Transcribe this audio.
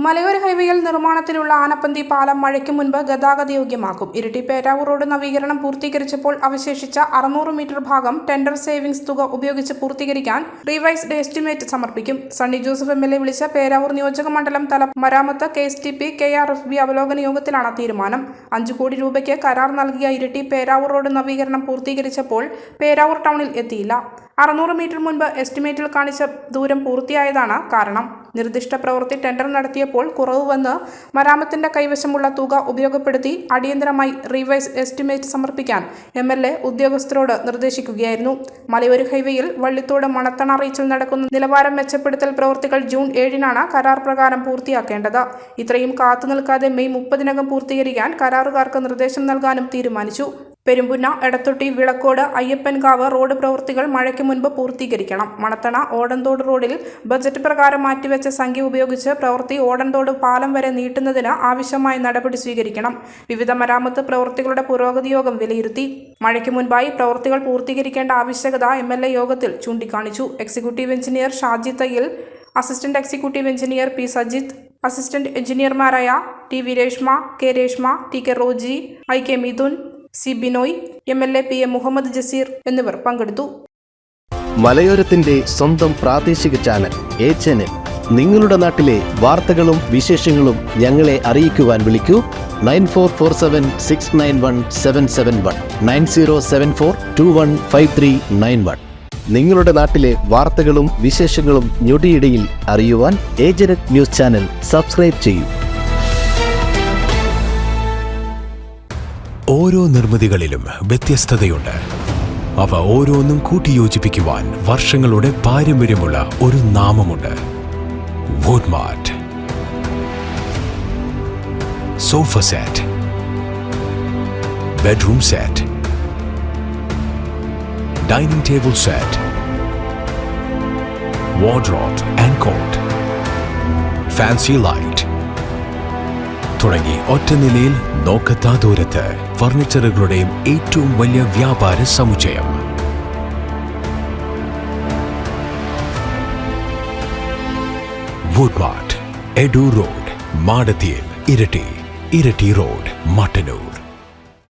മലയോര ഹൈവേയിൽ നിർമ്മാണത്തിലുള്ള ആനപ്പന്തി പാലം മഴയ്ക്ക് മുൻപ് ഗതാഗതയോഗ്യമാക്കും. ഇരിട്ടി പേരാവൂർ റോഡ് നവീകരണം പൂർത്തീകരിച്ചപ്പോൾ അവശേഷിച്ച 600 മീറ്റർ ഭാഗം ടെൻഡർ സേവിംഗ്സ് തുക ഉപയോഗിച്ച് പൂർത്തീകരിക്കാൻ റിവൈസ്ഡ് എസ്റ്റിമേറ്റ് സമർപ്പിക്കും. സണ്ണി ജോസഫ് MLA വിളിച്ച പേരാവൂർ നിയോജക മണ്ഡലം തല മരാമത്ത് KSTP KRFB അവലോകന യോഗത്തിലാണ് തീരുമാനം. 5 കോടി രൂപയ്ക്ക് കരാർ നൽകിയ ഇരിട്ടി പേരാവൂർ റോഡ് നവീകരണം പൂർത്തീകരിച്ചപ്പോൾ പേരാവൂർ ടൗണിൽ എത്തിയില്ല. 600 മീറ്റർ മുൻപ് എസ്റ്റിമേറ്റിൽ കാണിച്ച ദൂരം പൂർത്തിയായതാണ് കാരണം. നിർദ്ദിഷ്ട പ്രവൃത്തി ടെൻഡർ നടത്തിയപ്പോൾ കുറവ് വന്ന് മരാമത്തിന്റെ കൈവശമുള്ള തുക ഉപയോഗപ്പെടുത്തി അടിയന്തരമായി റിവൈസ് എസ്റ്റിമേറ്റ് സമർപ്പിക്കാൻ MLA ഉദ്യോഗസ്ഥരോട് നിർദ്ദേശിക്കുകയായിരുന്നു. മലയോര ഹൈവേയിൽ വള്ളിത്തോട് മണത്തണ റീച്ചിൽ നടക്കുന്ന നിലവാരം മെച്ചപ്പെടുത്തൽ പ്രവൃത്തികൾ ജൂൺ 7-നാണ് കരാർ പ്രകാരം പൂർത്തിയാക്കേണ്ടത്. ഇത്രയും കാത്തുനിൽക്കാതെ മെയ് 30-നകം പൂർത്തീകരിക്കാൻ കരാറുകാർക്ക് നിർദ്ദേശം നൽകാനും തീരുമാനിച്ചു. പെരുമ്പുന്ന, എടത്തൊട്ടി, വിളക്കോട്, അയ്യപ്പൻകാവ് റോഡ് പ്രവൃത്തികൾ മഴയ്ക്ക് മുൻപ് പൂർത്തീകരിക്കണം. മണത്തണ ഓടൻതോട് റോഡിൽ ബജറ്റ് പ്രകാരം മാറ്റിവെച്ച സംഖ്യ ഉപയോഗിച്ച് പ്രവൃത്തി ഓടൻതോട് പാലം വരെ നീട്ടുന്നതിന് ആവശ്യമായ നടപടി സ്വീകരിക്കണം. വിവിധ മരാമത്ത് പ്രവൃത്തികളുടെ പുരോഗതി യോഗം വിലയിരുത്തി. മഴയ്ക്ക് മുൻപായി പ്രവൃത്തികൾ പൂർത്തീകരിക്കേണ്ട ആവശ്യകത MLA യോഗത്തിൽ ചൂണ്ടിക്കാണിച്ചു. Executive engineer Shaji Thayyil, assistant executive engineer P Sajith, assistant എഞ്ചിനീയർമാരായ TV Reshma, K Reshma, TK Roji, IK Mithun, C Binoy, MLA PM Muhammad Jaseer എന്നിവർ പങ്കെടുത്തു. മലയോരത്തിന്റെ സ്വന്തം പ്രാദേശിക ചാനൽ A ചാനൽ. നിങ്ങളുടെ നാട്ടിലെ വാർത്തകളും വിശേഷങ്ങളും ഞങ്ങളെ അറിയിക്കുവാൻ വിളിക്കൂ 9447691771 9074215391. നിങ്ങളുടെ നാട്ടിലെ വാർത്തകളും വിശേഷങ്ങളും ഞൊടിയിടയിൽ അറിയുവാൻ ഏജനറ്റ് ന്യൂസ് ചാനൽ സബ്സ്ക്രൈബ് ചെയ്യൂ. ഓരോ നിർമ്മിതികളിലും വ്യത്യസ്തതയുണ്ട്. അവ ഓരോന്നും കൂട്ടിയോജിപ്പിക്കുവാൻ വർഷങ്ങളുടെ പാരമ്പര്യമുള്ള ഒരു നാമമുണ്ട്. Woodmart. Sofa set, bedroom set, dining table set, wardrobe and cot, fancy light തുടങ്ങി ഒറ്റ നിലയിൽ നോക്കത്താ ദൂരത്ത് ഫർണിച്ചറുകളുടെയും ഏറ്റവും വലിയ വ്യാപാര സമുച്ചയം. വുഡ്മാർട്ട്, എഡു റോഡ്, മാടത്തിയിൽ, ഇരട്ടി റോഡ്, മട്ടന്നൂർ.